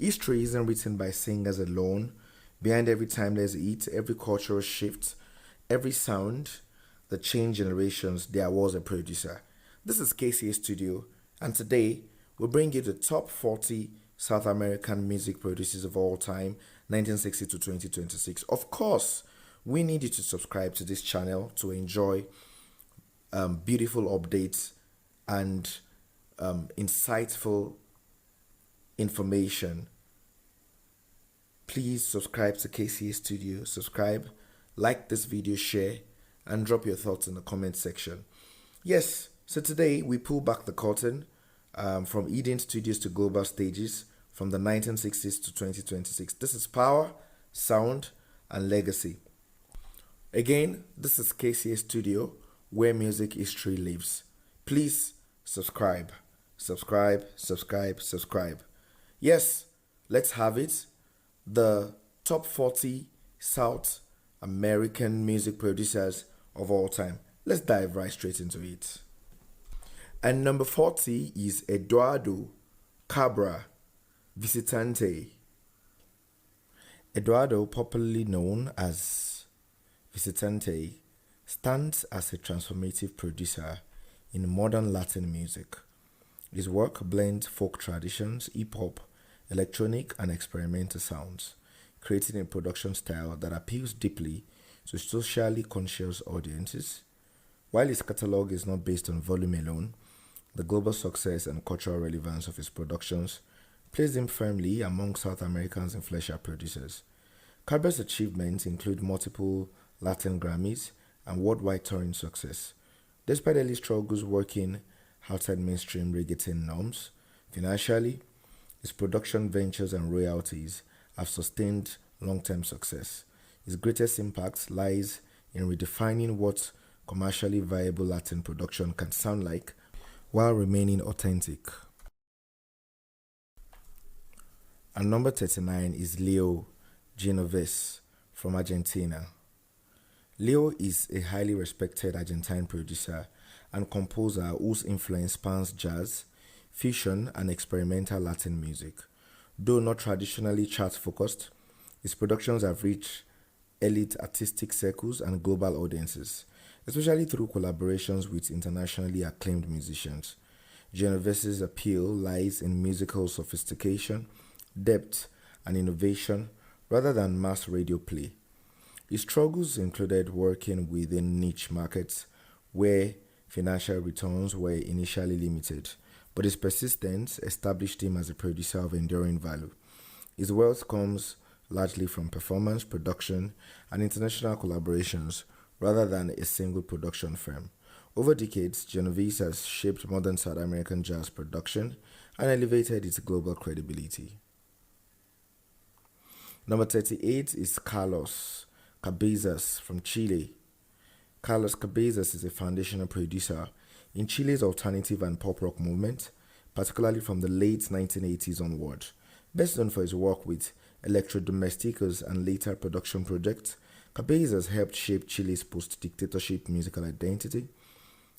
History isn't written by singers alone. Behind every timeless hit, every cultural shift, every sound that changed generations, there was a producer. This is KCA Studio, and today we bring you the top 40 South American music producers of all time, 1960 to 2026. Of course, we need you to subscribe to this channel to enjoy beautiful updates and insightful information. Please subscribe to KCA Studio, subscribe, like this video, share, and drop your thoughts in the comment section. Yes, so today we pull back the curtain from Eden Studios to global stages from the 1960s to 2026. This is power, sound, and legacy. Again, this is KCA Studio, where music history lives. Please subscribe, subscribe, subscribe, subscribe. Yes, let's have it. The top 40 South American music producers of all time. Let's dive right straight into it. And number 40 is Eduardo Cabra Visitante. Eduardo, popularly known as Visitante, stands as a transformative producer in modern Latin music. His work blends folk traditions, hip-hop, electronic and experimental sounds, creating a production style that appeals deeply to socially conscious audiences. While his catalog is not based on volume alone, the global success and cultural relevance of his productions place him firmly among South America's influential producers. Cabra's achievements include multiple Latin Grammys and worldwide touring success. Despite early struggles working outside mainstream reggaeton norms, financially, his production ventures and royalties have sustained long-term success. His greatest impact lies in redefining what commercially viable Latin production can sound like while remaining authentic. And number 39 is Leo Genovese from Argentina. Leo is a highly respected Argentine producer and composer whose influence spans jazz, fusion, and experimental Latin music. Though not traditionally chart-focused, his productions have reached elite artistic circles and global audiences, especially through collaborations with internationally acclaimed musicians. Genovese's appeal lies in musical sophistication, depth, and innovation rather than mass radio play. His struggles included working within niche markets where financial returns were initially limited, but his persistence established him as a producer of enduring value. His wealth comes largely from performance, production, and international collaborations rather than a single production firm. Over decades, Genovese has shaped modern South American jazz production and elevated its global credibility. Number 38 is Carlos Cabezas from Chile. Carlos Cabezas is a foundational producer in Chile's alternative and pop rock movement, particularly from the late 1980s onward. Best known for his work with Electrodomésticos and later production projects, Cabezas helped shape Chile's post-dictatorship musical identity.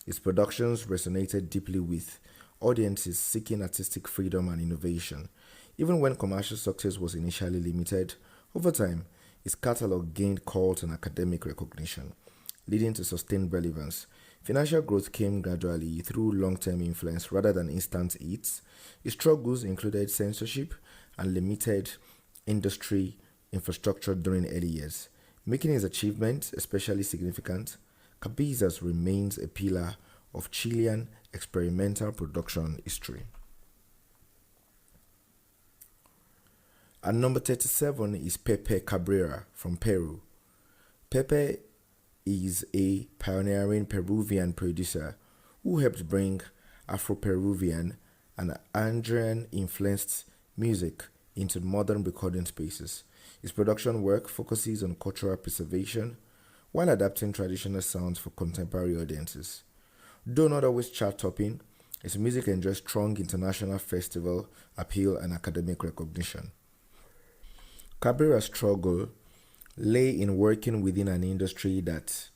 His productions resonated deeply with audiences seeking artistic freedom and innovation. Even when commercial success was initially limited, over time, his catalog gained cult and academic recognition, leading to sustained relevance. Financial growth came gradually through long-term influence rather than instant hits. His struggles included censorship and limited industry infrastructure during early years. Making his achievements especially significant, Cabezas remains a pillar of Chilean experimental production history. And number 37 is Pepe Cabrera from Peru. Pepe is a pioneering Peruvian producer who helped bring Afro-Peruvian and Andean-influenced music into modern recording spaces. His production work focuses on cultural preservation while adapting traditional sounds for contemporary audiences. Though not always chart-topping, his music enjoys strong international festival appeal and academic recognition. Cabrera's struggle lay in working within an industry that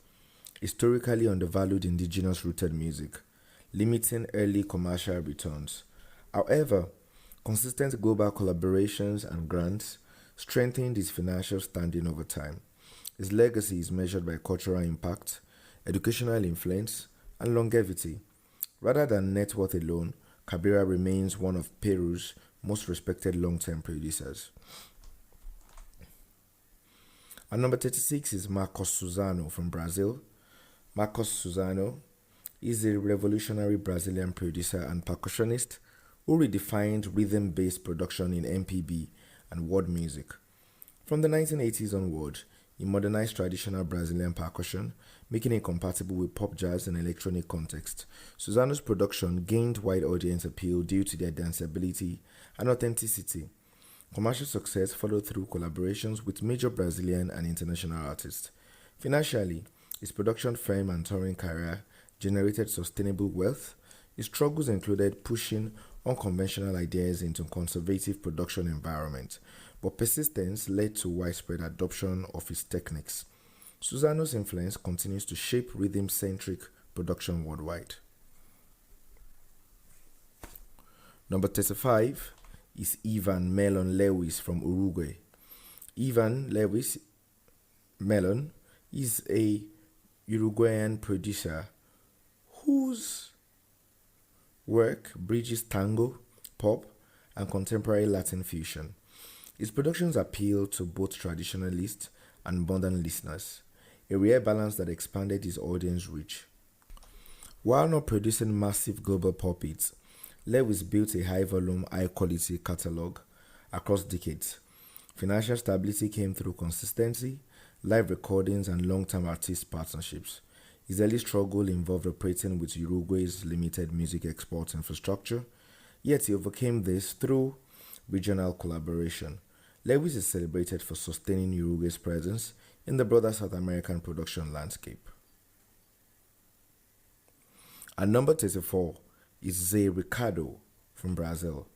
historically undervalued indigenous-rooted music, limiting early commercial returns. However, Consistent global collaborations and grants strengthened his financial standing over time. His legacy is measured by cultural impact, educational influence, and longevity. Rather than net worth alone, Kabira remains one of Peru's most respected long-term producers. And number 36 is Marcos Suzano from Brazil. Marcos Suzano is a revolutionary Brazilian producer and percussionist who redefined rhythm-based production in MPB and world music. From the 1980s onward, he modernized traditional Brazilian percussion, making it compatible with pop, jazz, and electronic context. Suzano's production gained wide audience appeal due to their danceability and authenticity. Commercial success followed through collaborations with major Brazilian and international artists. Financially, his production firm and touring career generated sustainable wealth. His struggles included pushing unconventional ideas into conservative production environments, but persistence led to widespread adoption of his techniques. Suzano's influence continues to shape rhythm-centric production worldwide. Number 35 is Ivan Melon Lewis from Uruguay. Ivan Lewis Melon is a Uruguayan producer whose work bridges tango, pop, and contemporary Latin fusion. His productions appeal to both traditionalist and modern listeners, a rare balance that expanded his audience reach. While not producing massive global pop hits, Lewis built a high-volume, high-quality catalog across decades. Financial stability came through consistency, live recordings, and long-term artist partnerships. His early struggle involved operating with Uruguay's limited music export infrastructure, yet he overcame this through regional collaboration. Lewis is celebrated for sustaining Uruguay's presence in the broader South American production landscape. At number 34 is Zé Ricardo from Brazil.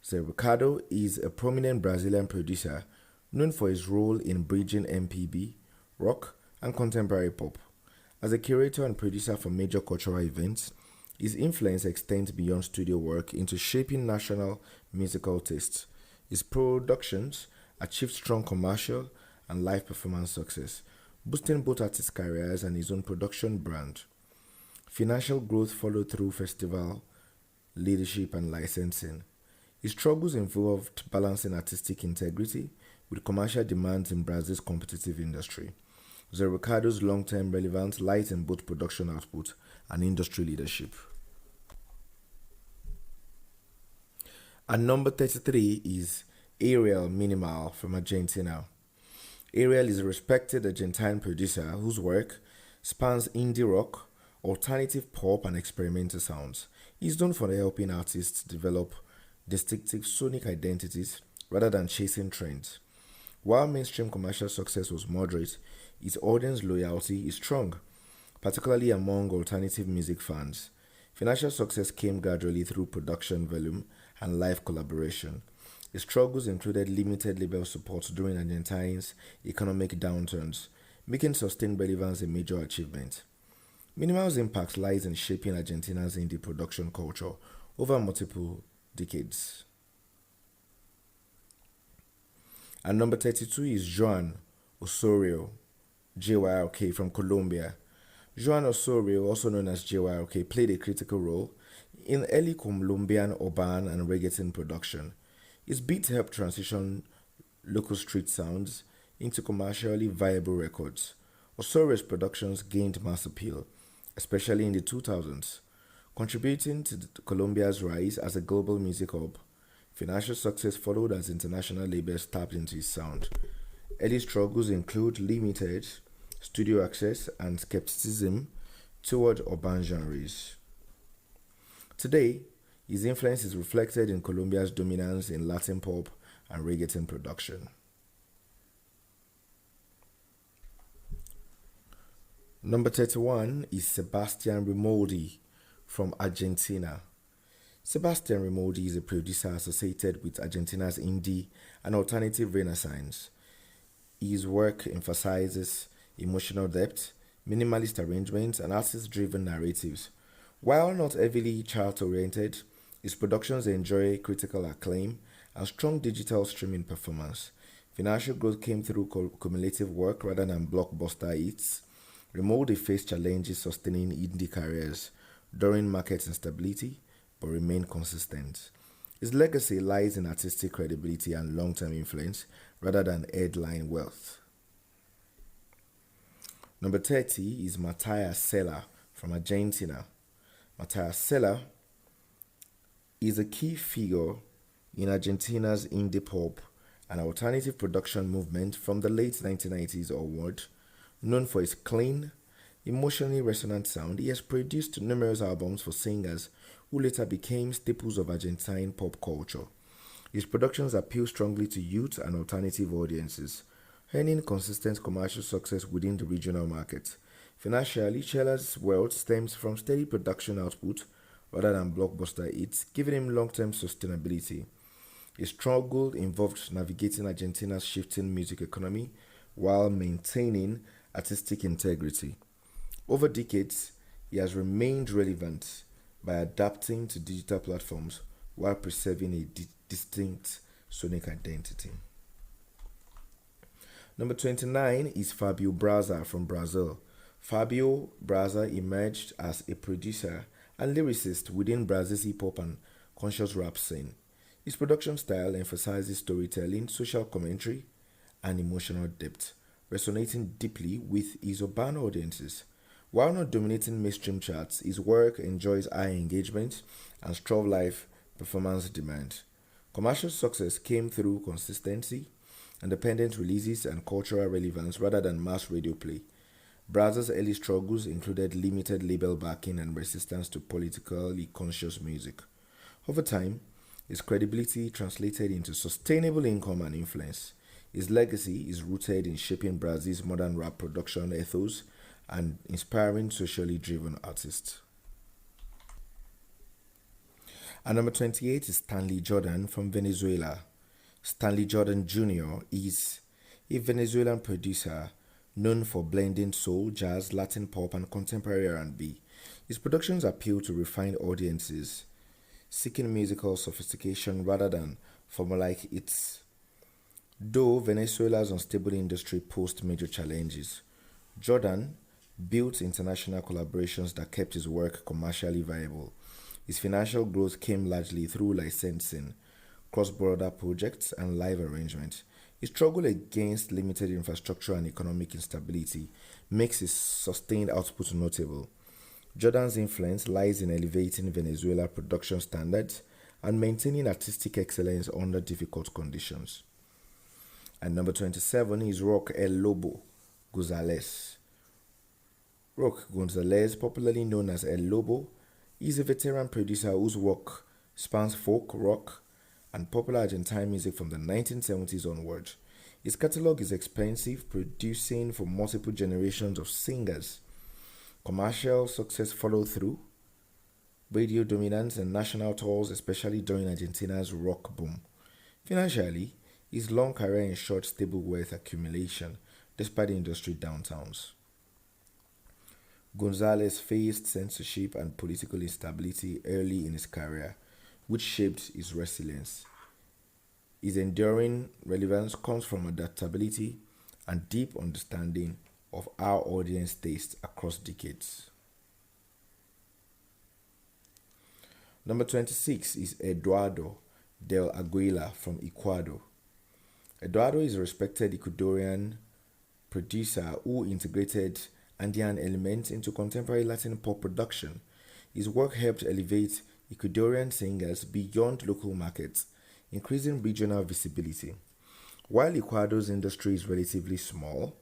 Zé Ricardo is a prominent Brazilian producer known for his role in bridging MPB, rock, and contemporary pop. As a curator and producer for major cultural events, his influence extends beyond studio work into shaping national musical tastes. His productions achieved strong commercial and live performance success, boosting both artists' careers and his own production brand. Financial growth followed through festival leadership and licensing. His struggles involved balancing artistic integrity with commercial demands in Brazil's competitive industry. Zé Ricardo's long-term relevance lies in both production output and industry leadership. At number 33 is Ariel Minimal from Argentina. Ariel is a respected Argentine producer whose work spans indie rock, alternative pop, and experimental sounds. He is known for helping artists develop distinctive sonic identities rather than chasing trends. While mainstream commercial success was moderate, his audience loyalty is strong, particularly among alternative music fans. Financial success came gradually through production volume and live collaboration. His struggles included limited label support during Argentina's economic downturns, making sustained relevance a major achievement. Minimal's impact lies in shaping Argentina's indie production culture over multiple decades. And number 32 is Joan Osorio, JYLK from Colombia. Joan Osorio, also known as JYLK, played a critical role in early Colombian urban and reggaeton production. His beats helped transition local street sounds into commercially viable records. Osorio's productions gained mass appeal, especially in the 2000s, contributing to Colombia's rise as a global music hub. Financial success followed as international labels tapped into his sound. Early struggles include limited studio access and skepticism toward urban genres. Today, his influence is reflected in Colombia's dominance in Latin pop and reggaeton production. Number 31 is Sebastian Rimoldi from Argentina. Sebastian Rimoldi is a producer associated with Argentina's indie and alternative renaissance. His work emphasizes emotional depth, minimalist arrangements, and artist-driven narratives. While not heavily chart-oriented, His productions enjoy critical acclaim and strong digital streaming performance. Financial growth came through cumulative work rather than blockbuster hits. Remolde faced challenges sustaining indie careers during market instability, but remained consistent. His legacy lies in artistic credibility and long term influence rather than headline wealth. Number 30 is Matthias Seller from Argentina. Matthias Seller is a key figure in Argentina's indie pop and alternative production movement from the late 1990s onward. Known for his clean, emotionally resonant sound, he has produced numerous albums for singers who later became staples of Argentine pop culture. His productions appeal strongly to youth and alternative audiences, earning consistent commercial success within the regional market. Financially, Celler's wealth stems from steady production output rather than blockbuster hits, giving him long-term sustainability. His struggle involved navigating Argentina's shifting music economy while maintaining artistic integrity. Over decades, he has remained relevant by adapting to digital platforms while preserving a distinct sonic identity. Number 29 is Fabio Braza from Brazil. Fabio Braza emerged as a producer and lyricist within Brazil's hip hop and conscious rap scene. His production style emphasizes storytelling, social commentary, and emotional depth, resonating deeply with his urban audiences. While not dominating mainstream charts, his work enjoys high engagement and strong live performance demand. Commercial success came through consistency, independent releases, and cultural relevance rather than mass radio play. Braza's early struggles included limited label backing and resistance to politically conscious music. Over time, his credibility translated into sustainable income and influence. His legacy is rooted in shaping Brazil's modern rap production ethos and inspiring socially driven artists. And number 28 is Stanley Jordan from Venezuela. Stanley Jordan Jr. is a Venezuelan producer known for blending soul, jazz, Latin pop, and contemporary R&B. His productions appeal to refined audiences, seeking musical sophistication rather than formulaic hits. Though Venezuela's unstable industry posed major challenges, Jordan built international collaborations that kept his work commercially viable. His financial growth came largely through licensing, cross-border projects, and live arrangements. His struggle against limited infrastructure and economic instability makes his sustained output notable. Jordan's influence lies in elevating Venezuela production standards and maintaining artistic excellence under difficult conditions. And number 27 is Rock El Lobo Gonzalez. Rock Gonzalez, popularly known as El Lobo, is a veteran producer whose work spans folk, rock, and popular Argentine music from the 1970s onward. His catalog is expensive, producing for multiple generations of singers. Commercial success followed through, radio dominance, and national tours, especially during Argentina's rock boom. Financially, his long career ensured stable wealth accumulation despite the industry downtowns. Gonzalez faced censorship and political instability early in his career, which shaped his resilience. His enduring relevance comes from adaptability and deep understanding of our audience tastes across decades. Number 26 is Eduardo del Aguila from Ecuador. Eduardo is a respected Ecuadorian producer who integrated Andean elements into contemporary Latin pop production. His work helped elevate Ecuadorian singers beyond local markets, increasing regional visibility. While Ecuador's industry is relatively small,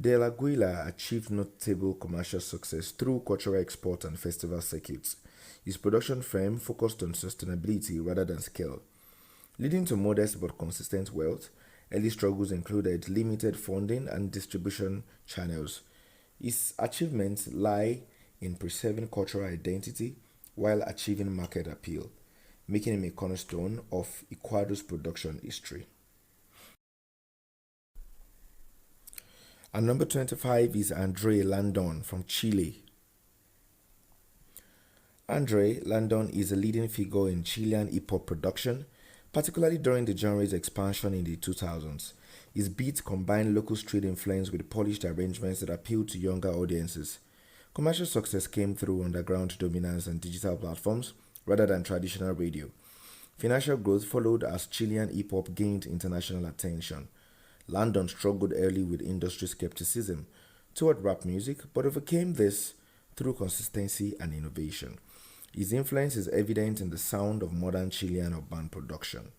Del Aguila achieved notable commercial success through cultural export and festival circuits. His production firm focused on sustainability rather than scale, leading to modest but consistent wealth. Early struggles included limited funding and distribution channels. His achievements lie in preserving cultural identity while achieving market appeal, making him a cornerstone of Ecuador's production history. And number 25 is Andre Landon from Chile. Andre Landon is a leading figure in Chilean hip-hop production, particularly during the genre's expansion in the 2000s. His beats combine local street influence with polished arrangements that appeal to younger audiences. Commercial success came through underground dominance and digital platforms rather than traditional radio. Financial growth followed as Chilean hip hop gained international attention. Landon struggled early with industry skepticism toward rap music, but overcame this through consistency and innovation. His influence is evident in the sound of modern Chilean urban production.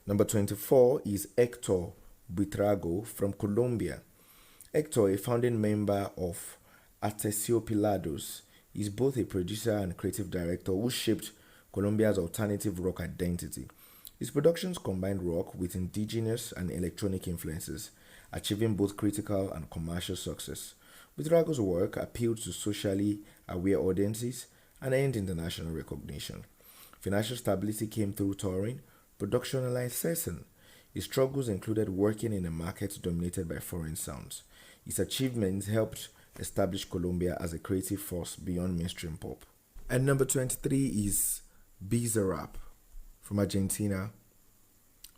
Number 24 is Hector Buitrago from Colombia. Hector, a founding member of Aterciopelados, is both a producer and creative director who shaped Colombia's alternative rock identity. His productions combined rock with indigenous and electronic influences, achieving both critical and commercial success. Buitrago's work appealed to socially aware audiences and earned international recognition. Financial stability came through touring, production, and licensing. His struggles included working in a market dominated by foreign sounds. His achievements helped establish Colombia as a creative force beyond mainstream pop. And number 23 is Bizarrap from Argentina.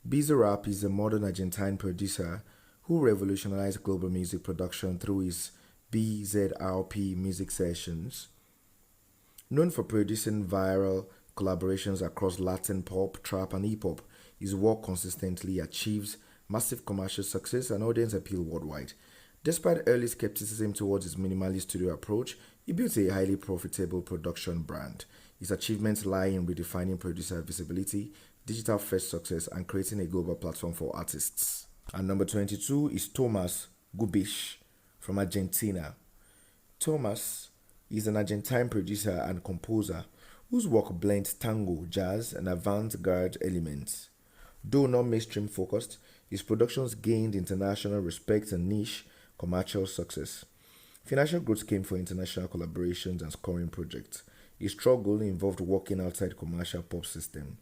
Bizarrap is a modern Argentine producer who revolutionized global music production through his BZRP music sessions. Known for producing viral collaborations across Latin pop, trap, and hip hop, his work consistently achieves massive commercial success and audience appeal worldwide. Despite early skepticism towards his minimalist studio approach, he built a highly profitable production brand. His achievements lie in redefining producer visibility, digital first success, and creating a global platform for artists. And number 22 is Thomas Gubish from Argentina. Thomas is an Argentine producer and composer whose work blends tango, jazz, and avant-garde elements. Though not mainstream focused, his productions gained international respect and niche commercial success. Financial growth came for international collaborations and scoring projects. His struggle involved working outside commercial pop system.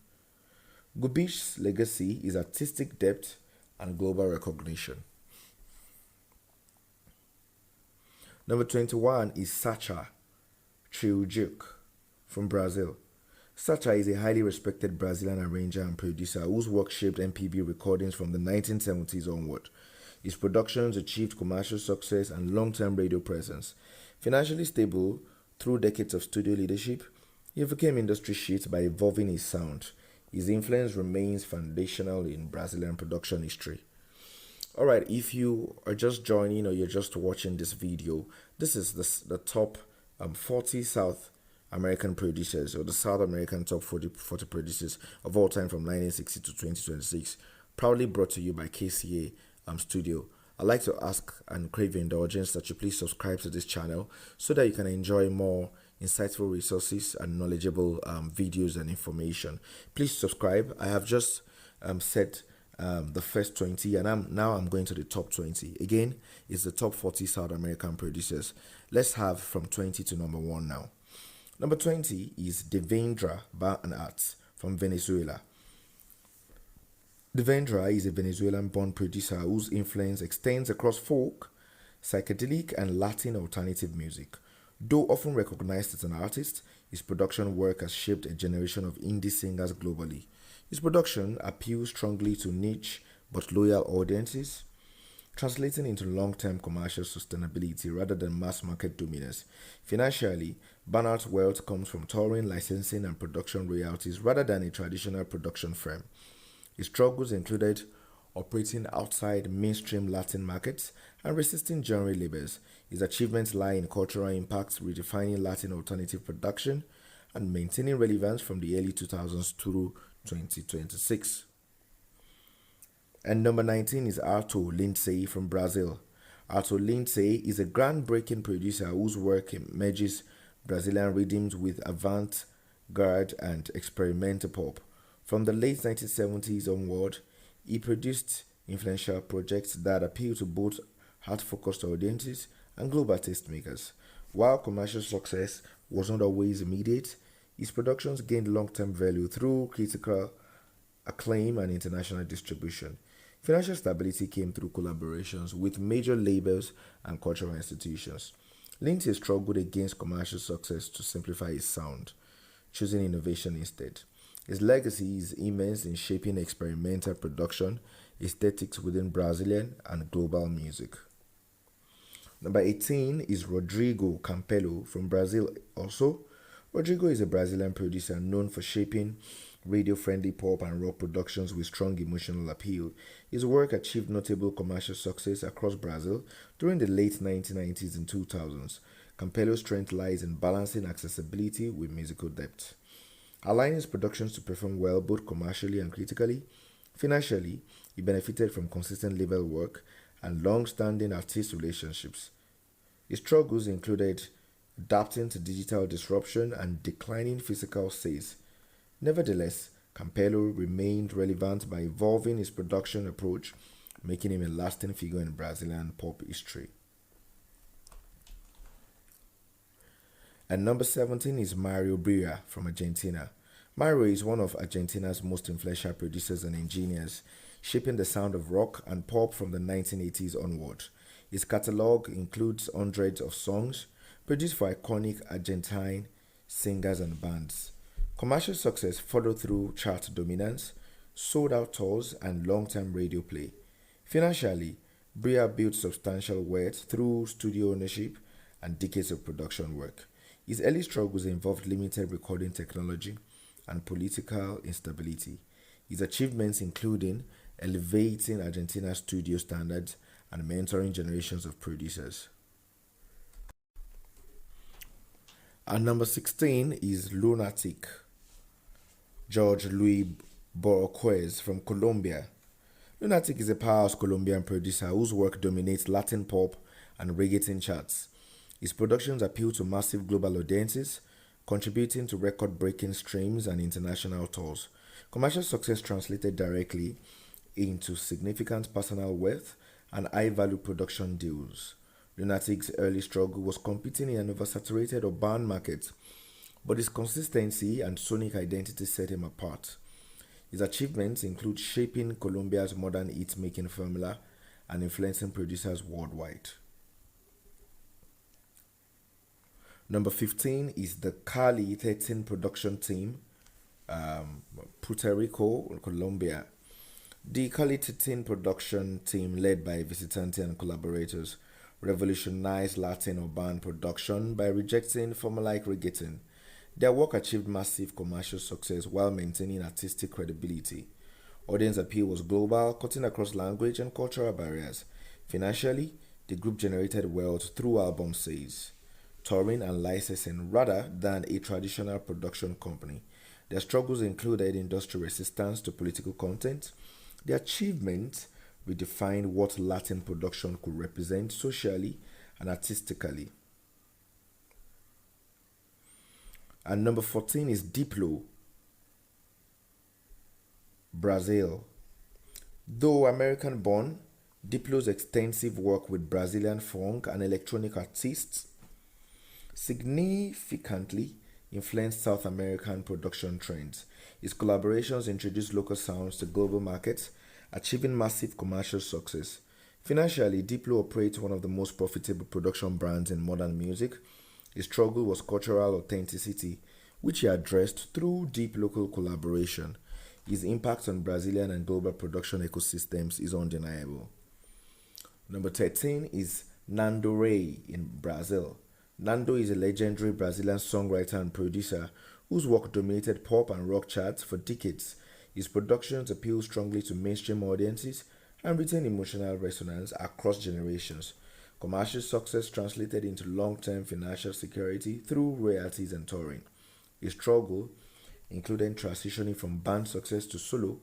Gubish's legacy is artistic depth and global recognition. Number 21 is Sacha Triujuk from Brazil. Sacha is a highly respected Brazilian arranger and producer whose work shaped MPB recordings from the 1970s onward. His productions achieved commercial success and long-term radio presence. Financially stable through decades of studio leadership, he overcame industry shifts by evolving his sound. His influence remains foundational in Brazilian production history. Alright, if you are just joining or you're just watching this video, this is the top 40 South American producers, or the South American top 40 producers of all time from 1960 to 2026, proudly brought to you by KCA Studio. I'd like to ask and crave your indulgence that you please subscribe to this channel so that you can enjoy more insightful resources and knowledgeable videos and information. Please subscribe. I have just set the first 20, and I'm going to the top 20. Again, it's the top 40 South American producers. Let's have from 20 to number 1 now. Number 20 is Devendra Banhart from Venezuela. Devendra is a Venezuelan-born producer whose influence extends across folk, psychedelic, and Latin alternative music. Though often recognized as an artist, his production work has shaped a generation of indie singers globally. His production appeals strongly to niche but loyal audiences, translating into long-term commercial sustainability rather than mass-market dominance. Financially, Banhart's wealth comes from touring, licensing, and production royalties rather than a traditional production firm. His struggles included operating outside mainstream Latin markets and resisting genre labels. His achievements lie in cultural impacts, redefining Latin alternative production, and maintaining relevance from the early 2000s through 2026. And number 19 is Arthur Lindsay from Brazil. Arthur Lindsay is a groundbreaking producer whose work merges Brazilian rhythms with avant-garde and experimental pop. From the late 1970s onward, he produced influential projects that appeal to both heart-focused audiences and global tastemakers. While commercial success was not always immediate, his productions gained long-term value through critical acclaim and international distribution. Financial stability came through collaborations with major labels and cultural institutions. Lindsay struggled against commercial success to simplify his sound, choosing innovation instead. His legacy is immense in shaping experimental production, aesthetics within Brazilian and global music. Number 18 is Rodrigo Campelo from Brazil also. Rodrigo is a Brazilian producer known for shaping radio-friendly pop and rock productions with strong emotional appeal. His work achieved notable commercial success across Brazil during the late 1990s and 2000s. Campelo's strength lies in balancing accessibility with musical depth, allowing his productions to perform well both commercially and critically. Financially, he benefited from consistent label work and long-standing artist relationships. His struggles included adapting to digital disruption and declining physical sales. Nevertheless, Campello remained relevant by evolving his production approach, making him a lasting figure in Brazilian pop history. And number 17 is Mario Bria from Argentina. Mario is one of Argentina's most influential producers and engineers, shaping the sound of rock and pop from the 1980s onward. His catalog includes hundreds of songs produced for iconic Argentine singers and bands. Commercial success followed through chart dominance, sold out tours, and long term radio play. Financially, Bria built substantial wealth through studio ownership and decades of production work. His early struggles involved limited recording technology and political instability. His achievements including elevating Argentina's studio standards and mentoring generations of producers. And number 16 is Lunatic, George Luis Borquez from Colombia. Lunatic is a powerhouse Colombian producer whose work dominates Latin pop and reggaeton charts. His productions appeal to massive global audiences, contributing to record-breaking streams and international tours. Commercial success translated directly into significant personal wealth and high-value production deals. Lunatic's early struggle was competing in an oversaturated urban market, but his consistency and sonic identity set him apart. His achievements include shaping Colombia's modern hit-making formula and influencing producers worldwide. Number 15 is the Cali 13 production team, Puerto Rico, Colombia. The Cali 13 production team, led by Visitante and collaborators, revolutionized Latin urban production by rejecting formulaic reggaeton. Their work achieved massive commercial success while maintaining artistic credibility. Audience appeal was global, cutting across language and cultural barriers. Financially, the group generated wealth through album sales, touring, and licensing rather than a traditional production company. Their struggles included industrial resistance to political content. Their achievements redefined what Latin production could represent socially and artistically. And number 14 is Diplo, Brazil. Though American born, Diplo's extensive work with Brazilian funk and electronic artists significantly influenced South American production trends. His collaborations introduced local sounds to global markets, achieving massive commercial success. Financially, Diplo operates one of the most profitable production brands in modern music. His struggle was cultural authenticity, which he addressed through deep local collaboration. His impact on Brazilian and global production ecosystems is undeniable. Number 13 is Nando Rey in Brazil. Nando is a legendary Brazilian songwriter and producer whose work dominated pop and rock charts for decades. His productions appeal strongly to mainstream audiences and retain emotional resonance across generations. Commercial success translated into long-term financial security through royalties and touring. His struggle included transitioning from band success to solo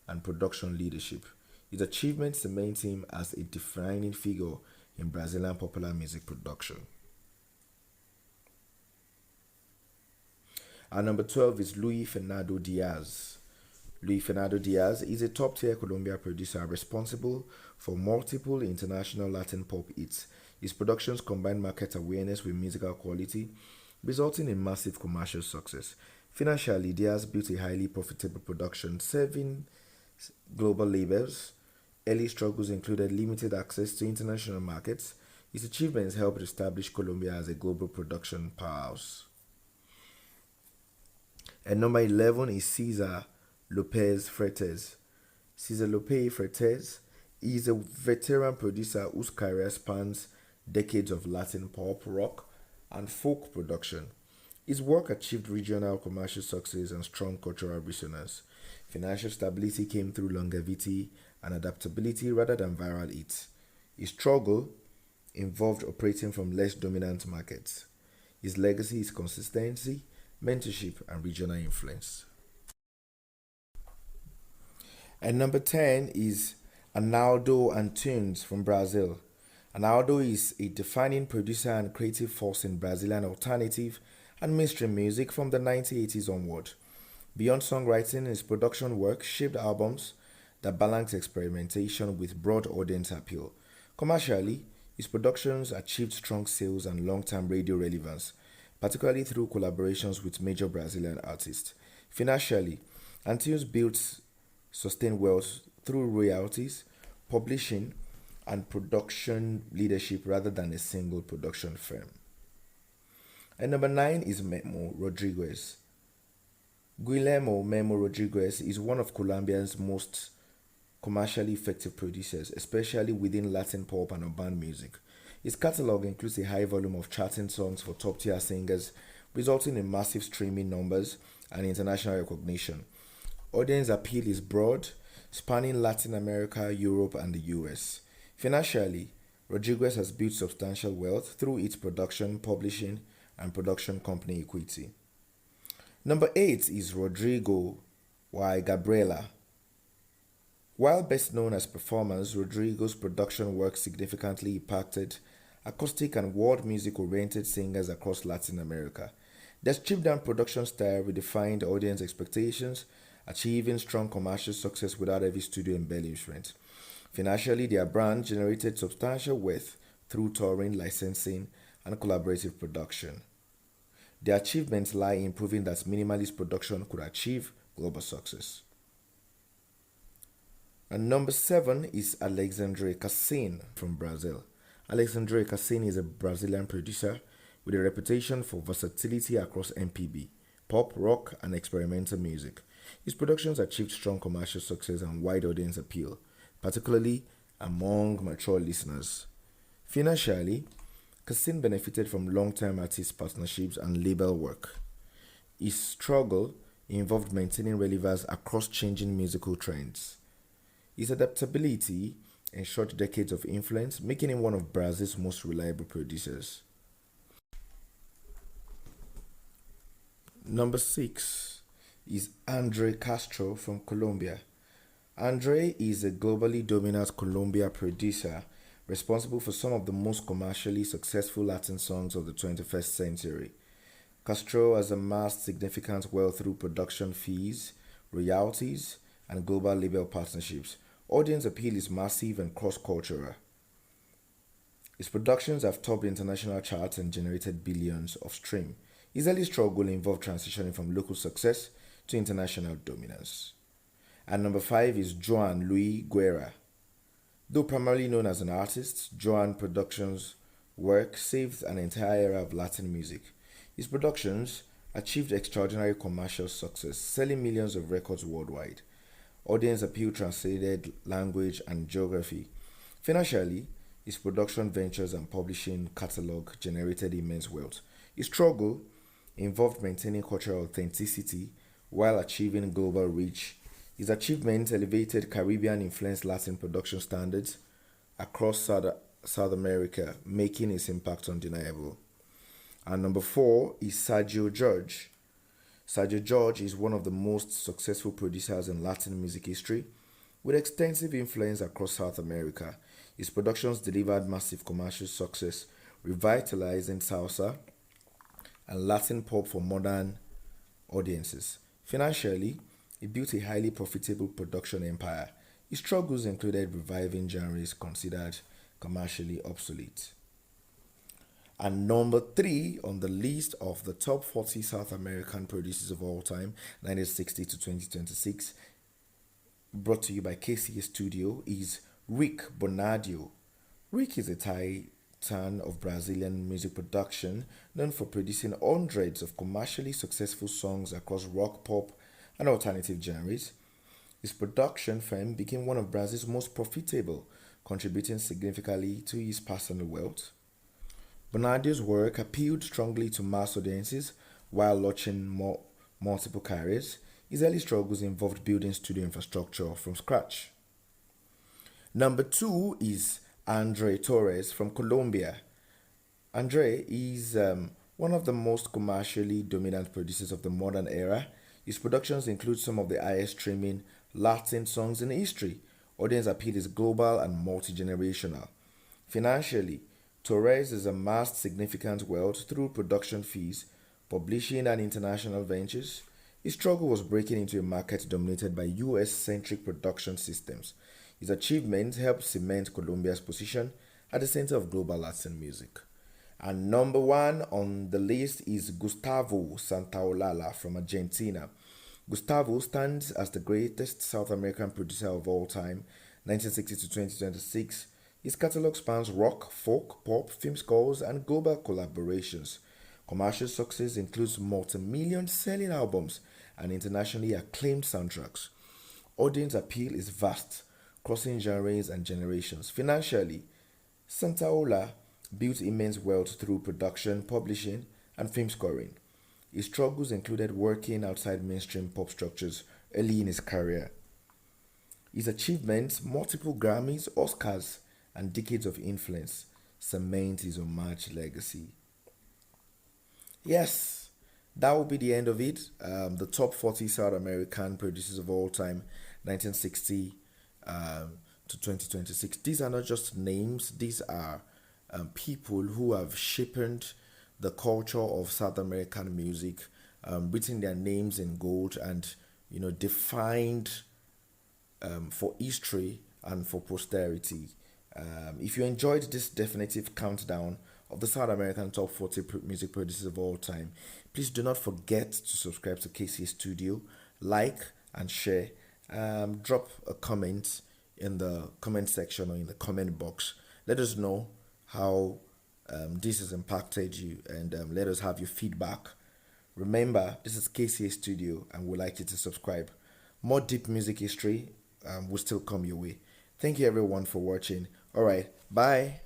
and production leadership. His achievements cement him as a defining figure in Brazilian popular music production. Our number 12 is Luis Fernando Diaz. Luis Fernando Diaz is a top-tier Colombia producer responsible for multiple international Latin pop hits. His productions combine market awareness with musical quality, resulting in massive commercial success. Financially, Diaz built a highly profitable production serving global labels. Early struggles included limited access to international markets. His achievements helped establish Colombia as a global production powerhouse. And number 11 is Cesar Lopez Fretes. Cesar Lopez Fretes is a veteran producer whose career spans decades of Latin pop, rock, and folk production. His work achieved regional commercial success and strong cultural resonance. Financial stability came through longevity and adaptability rather than viral hits. His struggle involved operating from less dominant markets. His legacy is consistency, mentorship, and regional influence. And number 10 is Arnaldo Antunes from Brazil. Arnaldo is a defining producer and creative force in Brazilian alternative and mainstream music from the 1980s onward. Beyond songwriting, his production work shaped albums that balance experimentation with broad audience appeal. Commercially, his productions achieved strong sales and long-term radio relevance, particularly through collaborations with major Brazilian artists. Financially, Antunes built sustained wealth through royalties, publishing, and production leadership rather than a single production firm. And number 9 is Memo Rodriguez. Guillermo Memo Rodriguez is one of Colombia's most commercially effective producers, especially within Latin pop and urban music. His catalog includes a high volume of charting songs for top tier singers, resulting in massive streaming numbers and international recognition. Audience appeal is broad, spanning Latin America, Europe, and the US. Financially, Rodriguez has built substantial wealth through its production, publishing, and production company equity. Number 8 is Rodrigo Y. Gabriela. While best known as performers, Rodrigo's production work significantly impacted acoustic and world music-oriented singers across Latin America. Their stripped-down production style redefined audience expectations, achieving strong commercial success without heavy studio embellishment. Financially, their brand generated substantial wealth through touring, licensing, and collaborative production. Their achievements lie in proving that minimalist production could achieve global success. And number 7 is Alexandre Cassin from Brazil. Alexandre Cassin is a Brazilian producer with a reputation for versatility across MPB, pop, rock, and experimental music. His productions achieved strong commercial success and wide audience appeal, particularly among mature listeners. Financially, Cassin benefited from long-term artist partnerships and label work. His struggle involved maintaining relevance across changing musical trends. His adaptability ensured decades of influence, making him one of Brazil's most reliable producers. Number 6 is Andre Castro from Colombia. Andre is a globally dominant Colombia producer responsible for some of the most commercially successful Latin songs of the 21st century. Castro has amassed significant wealth through production fees, royalties, and global label partnerships. Audience appeal is massive and cross-cultural. His productions have topped international charts and generated billions of streams. His early struggle involved transitioning from local success to international dominance. And number 5 is Joan Luis Guerra. Though primarily known as an artist, Joan Productions' work saved an entire era of Latin music. His productions achieved extraordinary commercial success, selling millions of records worldwide. Audience appeal transcended language and geography. Financially, his production ventures and publishing catalog generated immense wealth. His struggle involved maintaining cultural authenticity while achieving global reach. His achievements elevated Caribbean-influenced Latin production standards across South America, making his impact undeniable. And number 4 is Sergio George. Sergio George is one of the most successful producers in Latin music history, with extensive influence across South America. His productions delivered massive commercial success, revitalizing salsa and Latin pop for modern audiences. Financially, he built a highly profitable production empire. His struggles included reviving genres considered commercially obsolete. And number 3 on the list of the top 40 South American producers of all time, 1960 to 2026, brought to you by KCA Studio, is Rick Bonadio. Rick is a Thai titan of Brazilian music production, known for producing hundreds of commercially successful songs across rock, pop, and alternative genres. His production firm became one of Brazil's most profitable, contributing significantly to his personal wealth. Bernardio's work appealed strongly to mass audiences while launching multiple careers. His early struggles involved building studio infrastructure from scratch. Number two is Andre Torres from Colombia. Andre is one of the most commercially dominant producers of the modern era. His productions include some of the highest streaming Latin songs in history. Audience appeal is global and multi generational. Financially, Torres has amassed significant wealth through production fees, publishing, and international ventures. His struggle was breaking into a market dominated by US centric production systems. His achievements helped cement Colombia's position at the center of global Latin music. And number one on the list is Gustavo Santaolalla from Argentina. Gustavo stands as the greatest South American producer of all time, 1960 to 2026. His catalog spans rock, folk, pop, film scores, and global collaborations. Commercial success includes multi-million selling albums and internationally acclaimed soundtracks. Audience appeal is vast, crossing genres and generations. Financially, Santaola built immense wealth through production, publishing, and film scoring. His struggles included working outside mainstream pop structures early in his career. His achievements, multiple Grammys, Oscars, and decades of influence, cement his unmatched legacy. Yes, that will be the end of it. The top 40 South American producers of all time, 1960 to 2026. These are not just names, these are people who have shaped the culture of South American music, written their names in gold, and defined for history and for posterity. If you enjoyed this definitive countdown of the South American top 40 music producers of all time, please do not forget to subscribe to KCA Studio, like and share. Drop a comment in the comment section or in the comment box. Let us know how this has impacted you, and let us have your feedback. Remember, this is KCA Studio, and we'd like you to subscribe. More deep music history will still come your way. Thank you everyone for watching. All right, bye.